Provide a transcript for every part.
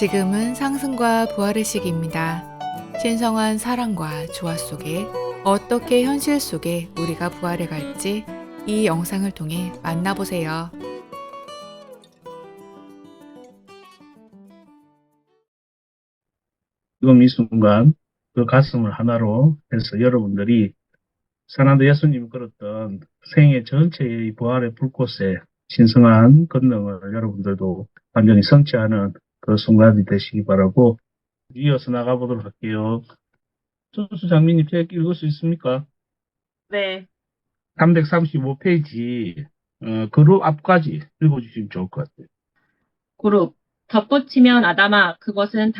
지금은 상승과 부활의 시기입니다. 신성한 사랑과 조화 속에 어떻게 현실 속에 우리가 부활해 갈지 이 영상을 통해 만나보세요. 지금 이 순간 그 가슴을 하나로 해서 여러분들이 사랑하는 예수님이 걸었던 생애 전체의 부활의 불꽃에 신성한 권능을 여러분들도 완전히 성취하는 그 순간이 되시기 바라고, 이어서 나가보도록 할게요. 천수 장미님 책 읽을 수 있습니까? 네. 335페이지 그룹 앞까지 읽어주시면 좋을 것 같아요. 그룹. 덧붙이면 아담아, 그것은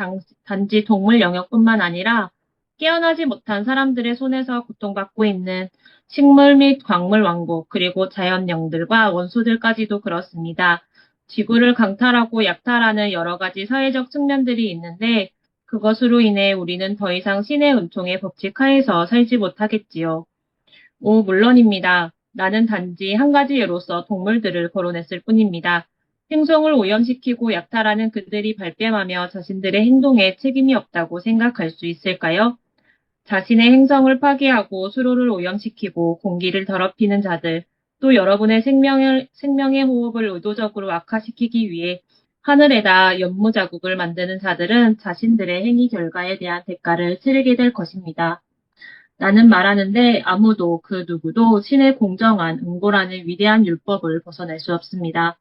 단지 동물 영역뿐만 아니라 깨어나지 못한 사람들의 손에서 고통받고 있는 식물 및 광물 왕국, 그리고 자연 영들과 원소들까지도 그렇습니다. 지구를 강탈하고 약탈하는 여러 가지 사회적 측면들이 있는데, 그것으로 인해 우리는 더 이상 신의 은총의 법칙 하에서 살지 못하겠지요. 오, 물론입니다. 나는 단지 한 가지 예로서 동물들을 거론했을 뿐입니다. 행성을 오염시키고 약탈하는 그들이 발뺌하며 자신들의 행동에 책임이 없다고 생각할 수 있을까요? 자신의 행성을 파괴하고 수로를 오염시키고 공기를 더럽히는 자들, 또 여러분의 생명의 호흡을 의도적으로 악화시키기 위해 하늘에다 연무 자국을 만드는 자들은 자신들의 행위 결과에 대한 대가를 치르게 될 것입니다. 나는 말하는데 아무도 그 누구도 신의 공정한 응고라는 위대한 율법을 벗어날 수 없습니다.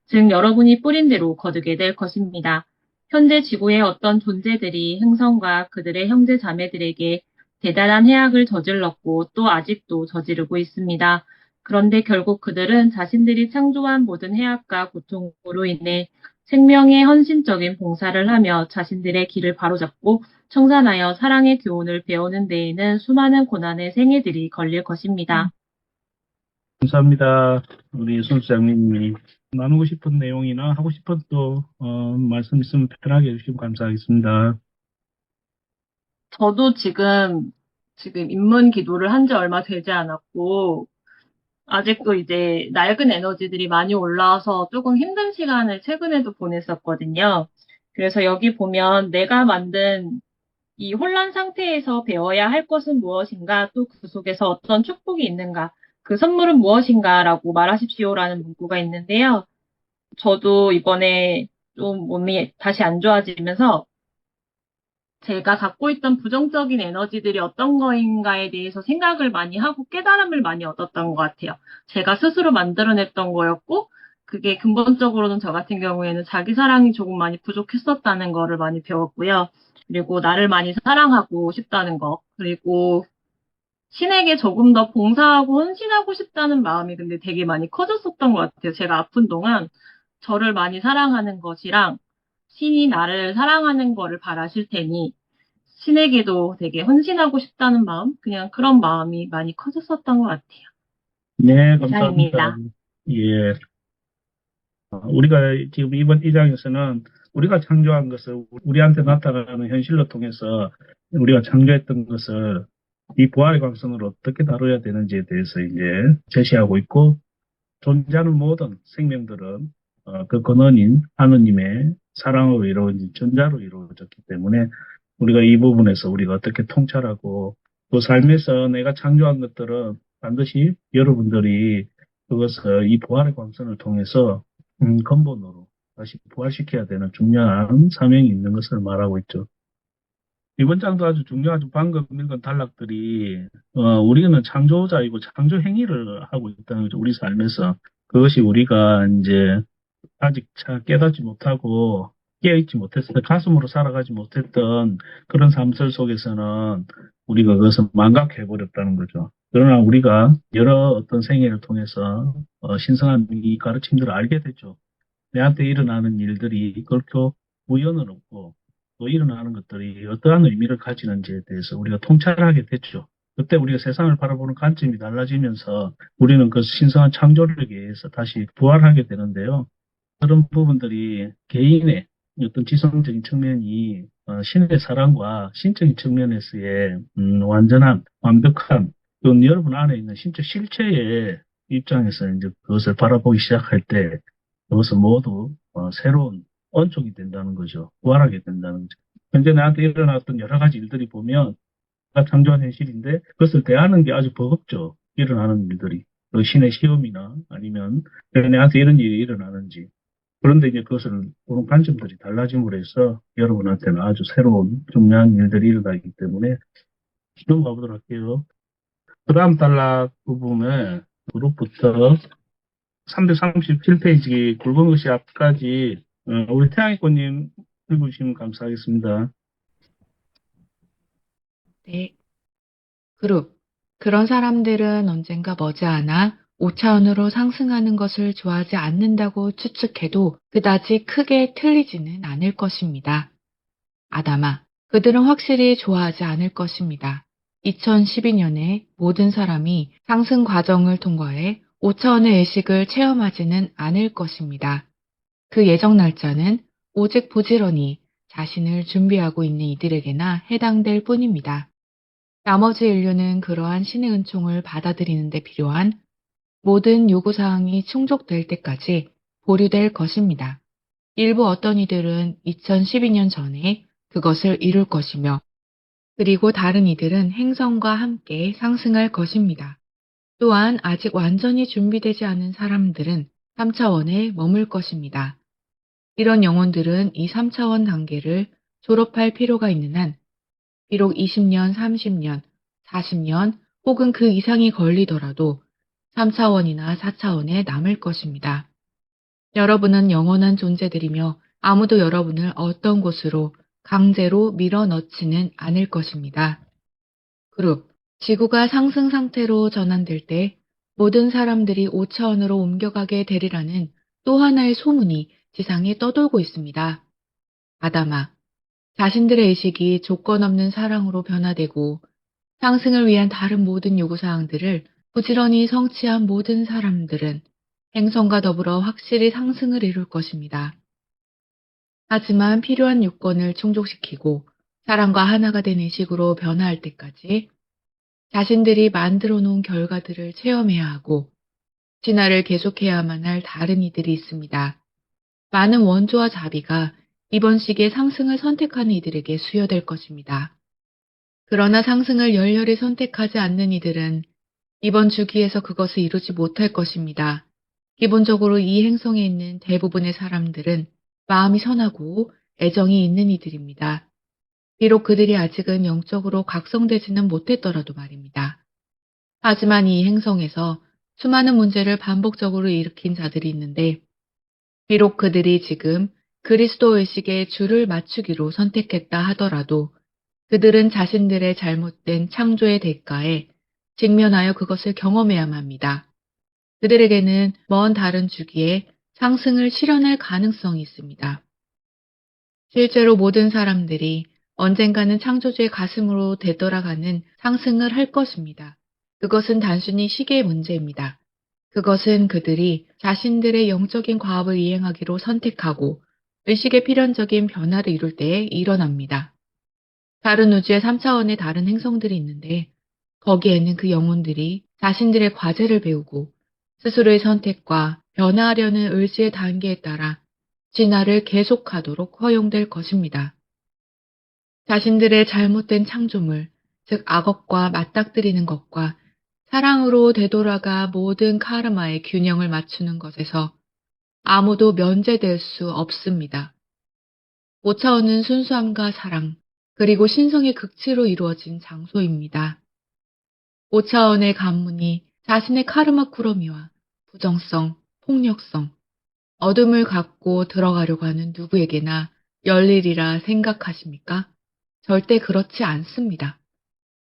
즉 여러분이 뿌린 대로 거두게 될 것입니다. 현재 지구의 어떤 존재들이 행성과 그들의 형제 자매들에게 대단한 해악을 저질렀고 또 아직도 저지르고 있습니다. 그런데 결국 그들은 자신들이 창조한 모든 해악과 고통으로 인해 생명의 헌신적인 봉사를 하며 자신들의 길을 바로잡고 청산하여 사랑의 교훈을 배우는 데에는 수많은 고난의 생애들이 걸릴 것입니다. 감사합니다. 우리 손수장님이 나누고 싶은 내용이나 하고 싶은 또 말씀 있으면 편하게 해주시면 감사하겠습니다. 저도 지금 입문 기도를 한 지 얼마 되지 않았고, 아직도 이제 낡은 에너지들이 많이 올라와서 조금 힘든 시간을 최근에도 보냈었거든요. 그래서 여기 보면 내가 만든 이 혼란 상태에서 배워야 할 것은 무엇인가, 또 그 속에서 어떤 축복이 있는가, 그 선물은 무엇인가라고 말하십시오라는 문구가 있는데요. 저도 이번에 좀 몸이 다시 안 좋아지면서 제가 갖고 있던 부정적인 에너지들이 어떤 거인가에 대해서 생각을 많이 하고 깨달음을 많이 얻었던 것 같아요. 제가 스스로 만들어냈던 거였고, 그게 근본적으로는 저 같은 경우에는 자기 사랑이 조금 많이 부족했었다는 거를 많이 배웠고요. 그리고 나를 많이 사랑하고 싶다는 거, 그리고 신에게 조금 더 봉사하고 헌신하고 싶다는 마음이 근데 되게 많이 커졌었던 것 같아요. 제가 아픈 동안 저를 많이 사랑하는 것이랑 신이 나를 사랑하는 거를 바라실 테니 신에게도 되게 헌신하고 싶다는 마음, 그냥 그런 마음이 많이 커졌었던 것 같아요. 네, 감사합니다. 이상입니다. 예. 우리가 지금 이번 2장에서는 우리가 창조한 것을 우리한테 나타나는 현실로 통해서 우리가 창조했던 것을 이 부활의 광선으로 어떻게 다뤄야 되는지에 대해서 이제 제시하고 있고, 존재하는 모든 생명들은 그 근원인 하느님의 사랑으로 이루어진 전자로 이루어졌기 때문에 우리가 이 부분에서 우리가 어떻게 통찰하고, 또 삶에서 내가 창조한 것들은 반드시 여러분들이 그것을 이 부활의 광선을 통해서 근본으로 다시 부활시켜야 되는 중요한 사명이 있는 것을 말하고 있죠. 이번 장도 아주 중요하죠. 방금 읽은 단락들이 우리는 창조자이고 창조 행위를 하고 있다는 거죠. 우리 삶에서 그것이 우리가 이제 아직 잘 깨닫지 못하고 깨어있지 못했을 때 가슴으로 살아가지 못했던 그런 삶들 속에서는 우리가 그것을 망각해버렸다는 거죠. 그러나 우리가 여러 어떤 생애를 통해서 신성한 이 가르침들을 알게 되죠. 내한테 일어나는 일들이 결코 우연은 없고 또 일어나는 것들이 어떠한 의미를 가지는지에 대해서 우리가 통찰하게 됐죠. 그때 우리가 세상을 바라보는 관점이 달라지면서 우리는 그 신성한 창조력에 의해서 다시 부활하게 되는데요. 그런 부분들이 개인의 어떤 지성적인 측면이 신의 사랑과 신적인 측면에서의 완전한 완벽한 그 여러분 안에 있는 신적 실체의 입장에서 이제 그것을 바라보기 시작할 때 그것은 모두 새로운 원촉이 된다는 거죠. 부활하게 된다는 거죠. 현재 나한테 일어났던 여러 가지 일들이 보면 내가 창조한 현실인데 그것을 대하는 게 아주 버겁죠. 일어나는 일들이. 그 신의 시험이나 아니면 왜 내한테 이런 일이 일어나는지. 그런데 이제 그것을 보는 관점들이 달라짐으로 해서 여러분한테는 아주 새로운 중요한 일들이 일어나기 때문에 넘어가 보도록 할게요. 그 다음 단락 부분에 그룹부터 337페이지 굵은 글씨 앞까지 우리 태양이꽃님 읽어주시면 감사하겠습니다. 네. 그룹. 그런 사람들은 언젠가 머지않아 5차원으로 상승하는 것을 좋아하지 않는다고 추측해도 그다지 크게 틀리지는 않을 것입니다. 아담아, 그들은 확실히 좋아하지 않을 것입니다. 2012년에 모든 사람이 상승 과정을 통과해 5차원의 의식을 체험하지는 않을 것입니다. 그 예정 날짜는 오직 부지런히 자신을 준비하고 있는 이들에게나 해당될 뿐입니다. 나머지 인류는 그러한 신의 은총을 받아들이는 데 필요한 모든 요구사항이 충족될 때까지 보류될 것입니다. 일부 어떤 이들은 2012년 전에 그것을 이룰 것이며 그리고 다른 이들은 행성과 함께 상승할 것입니다. 또한 아직 완전히 준비되지 않은 사람들은 3차원에 머물 것입니다. 이런 영혼들은 이 3차원 단계를 졸업할 필요가 있는 한 비록 20년, 30년, 40년 혹은 그 이상이 걸리더라도 3차원이나 4차원에 남을 것입니다. 여러분은 영원한 존재들이며 아무도 여러분을 어떤 곳으로 강제로 밀어넣지는 않을 것입니다. 그룹, 지구가 상승 상태로 전환될 때 모든 사람들이 5차원으로 옮겨가게 되리라는 또 하나의 소문이 지상에 떠돌고 있습니다. 아담아, 자신들의 의식이 조건 없는 사랑으로 변화되고 상승을 위한 다른 모든 요구사항들을 부지런히 성취한 모든 사람들은 행성과 더불어 확실히 상승을 이룰 것입니다. 하지만 필요한 요건을 충족시키고 사랑과 하나가 된 의식으로 변화할 때까지 자신들이 만들어 놓은 결과들을 체험해야 하고 진화를 계속해야만 할 다른 이들이 있습니다. 많은 원조와 자비가 이번 시기에 상승을 선택하는 이들에게 수여될 것입니다. 그러나 상승을 열렬히 선택하지 않는 이들은 이번 주기에서 그것을 이루지 못할 것입니다. 기본적으로 이 행성에 있는 대부분의 사람들은 마음이 선하고 애정이 있는 이들입니다. 비록 그들이 아직은 영적으로 각성되지는 못했더라도 말입니다. 하지만 이 행성에서 수많은 문제를 반복적으로 일으킨 자들이 있는데 비록 그들이 지금 그리스도 의식에 줄을 맞추기로 선택했다 하더라도 그들은 자신들의 잘못된 창조의 대가에 직면하여 그것을 경험해야만 합니다. 그들에게는 먼 다른 주기에 상승을 실현할 가능성이 있습니다. 실제로 모든 사람들이 언젠가는 창조주의 가슴으로 되돌아가는 상승을 할 것입니다. 그것은 단순히 시계의 문제입니다. 그것은 그들이 자신들의 영적인 과업을 이행하기로 선택하고 의식의 필연적인 변화를 이룰 때에 일어납니다. 다른 우주의 3차원의 다른 행성들이 있는데 거기에는 그 영혼들이 자신들의 과제를 배우고 스스로의 선택과 변화하려는 의지의 단계에 따라 진화를 계속하도록 허용될 것입니다. 자신들의 잘못된 창조물, 즉 악업과 맞닥뜨리는 것과 사랑으로 되돌아가 모든 카르마의 균형을 맞추는 것에서 아무도 면제될 수 없습니다. 5차원은 순수함과 사랑, 그리고 신성의 극치로 이루어진 장소입니다. 5차원의 관문이 자신의 카르마 꾸러미와 부정성, 폭력성, 어둠을 갖고 들어가려고 하는 누구에게나 열리리라 생각하십니까? 절대 그렇지 않습니다.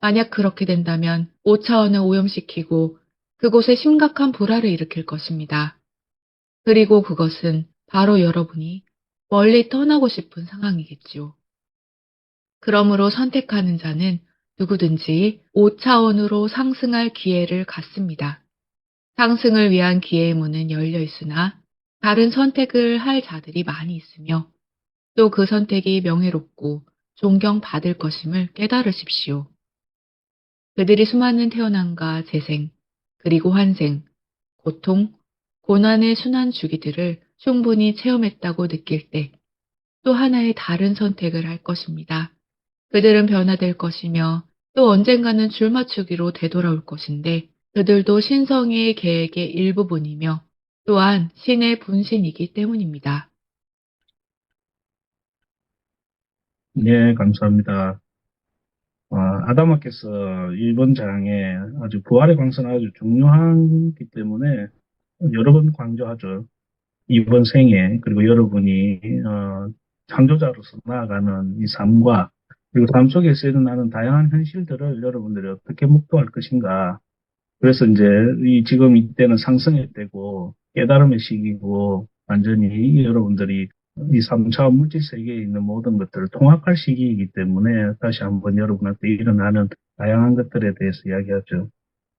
만약 그렇게 된다면 5차원을 오염시키고 그곳에 심각한 불화를 일으킬 것입니다. 그리고 그것은 바로 여러분이 멀리 떠나고 싶은 상황이겠죠. 그러므로 선택하는 자는 누구든지 5차원으로 상승할 기회를 갖습니다. 상승을 위한 기회의 문은 열려 있으나 다른 선택을 할 자들이 많이 있으며 또 그 선택이 명예롭고 존경받을 것임을 깨달으십시오. 그들이 수많은 태어남과 재생, 그리고 환생, 고통, 고난의 순환 주기들을 충분히 체험했다고 느낄 때 또 하나의 다른 선택을 할 것입니다. 그들은 변화될 것이며 또 언젠가는 줄맞추기로 되돌아올 것인데 그들도 신성의 계획의 일부분이며 또한 신의 분신이기 때문입니다. 네, 감사합니다. 아담아께서 이번 장에 아주 부활의 광선은 아주 중요하기 때문에 여러 번 강조하죠. 이번 생에, 그리고 여러분이, 창조자로서 나아가는 이 삶과, 그리고 삶 속에서 일어나는 다양한 현실들을 여러분들이 어떻게 묵도할 것인가. 그래서 이제 지금 이때는 상승의 때고, 깨달음의 시기고, 완전히 여러분들이 이 3차원 물질 세계에 있는 모든 것들을 통합할 시기이기 때문에 다시 한번 여러분한테 일어나는 다양한 것들에 대해서 이야기하죠.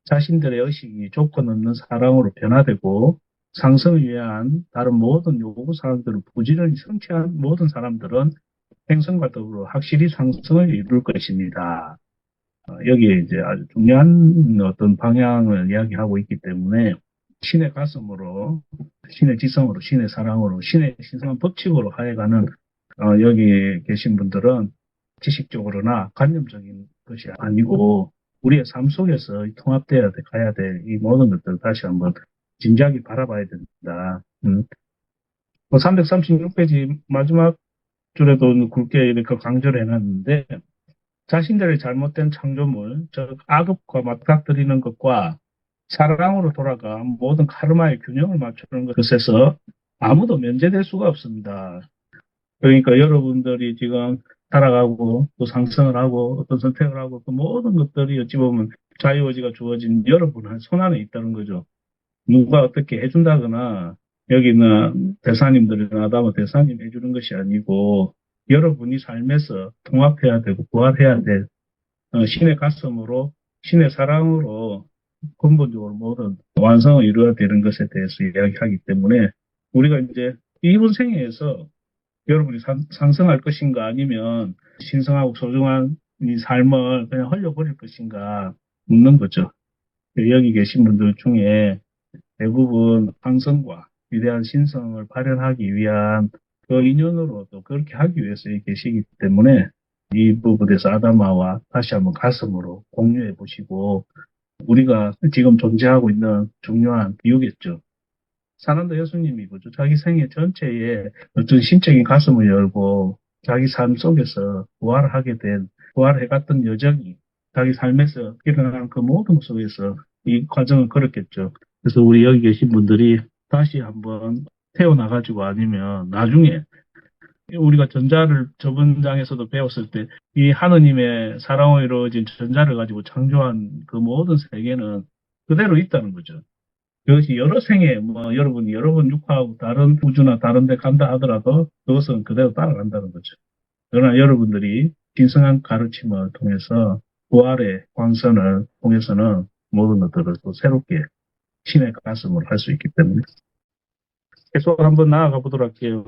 자신들의 의식이 조건 없는 사랑으로 변화되고 상승을 위한 다른 모든 요구사항들을 부지런히 성취한 모든 사람들은 행성과 더불어 확실히 상승을 이룰 것입니다. 여기에 이제 아주 중요한 어떤 방향을 이야기하고 있기 때문에 신의 가슴으로, 신의 지성으로, 신의 사랑으로, 신의 신성한 법칙으로 하여가는 여기 계신 분들은 지식적으로나 관념적인 것이 아니고 우리의 삶 속에서 통합돼야 돼, 가야 될 이 모든 것들을 다시 한번 진지하게 바라봐야 된다. 336페이지 마지막 줄에도 굵게 이렇게 강조를 해놨는데 자신들의 잘못된 창조물, 즉 악업과 맞닥뜨리는 것과 사랑으로 돌아가 모든 카르마의 균형을 맞추는 것에서 아무도 면제될 수가 없습니다. 그러니까 여러분들이 지금 살아가고 또 상승을 하고 어떤 선택을 하고 그 모든 것들이 어찌 보면 자유의지가 주어진 여러분의 손안에 있다는 거죠. 누가 어떻게 해준다거나 여기 있는 대사님들이나 아다마 대사님 해주는 것이 아니고 여러분이 삶에서 통합해야 되고 부활해야 될 신의 가슴으로 신의 사랑으로 근본적으로 모든 완성을 이루어야 되는 것에 대해서 이야기하기 때문에 우리가 이제 이번 생애에서 여러분이 상승할 것인가 아니면 신성하고 소중한 이 삶을 그냥 흘려버릴 것인가 묻는 거죠. 여기 계신 분들 중에 대부분 상승과 위대한 신성을 발현하기 위한 그 인연으로 또 그렇게 하기 위해서 계시기 때문에 이 부분에서 아다마와 다시 한번 가슴으로 공유해 보시고 우리가 지금 존재하고 있는 중요한 이유겠죠. 사난도 예수님이 뭐죠? 자기 생애 전체에 어떤 신적인 가슴을 열고 자기 삶 속에서 부활하게 된, 부활해갔던 여정이 자기 삶에서 일어나는 그 모든 속에서 이 과정을 걸었겠죠. 그래서 우리 여기 계신 분들이 다시 한번 태어나가지고 아니면 나중에 우리가 전자를 저번 장에서도 배웠을 때 이 하느님의 사랑으로 이루어진 전자를 가지고 창조한 그 모든 세계는 그대로 있다는 거죠. 그것이 여러 생에 뭐 여러분이 여러 번 육화하고 다른 우주나 다른 데 간다 하더라도 그것은 그대로 따라간다는 거죠. 그러나 여러분들이 신성한 가르침을 통해서 부활의 광선을 통해서는 모든 것들을 또 새롭게 신의 가슴으로 할 수 있기 때문에 계속 한번 나아가 보도록 할게요.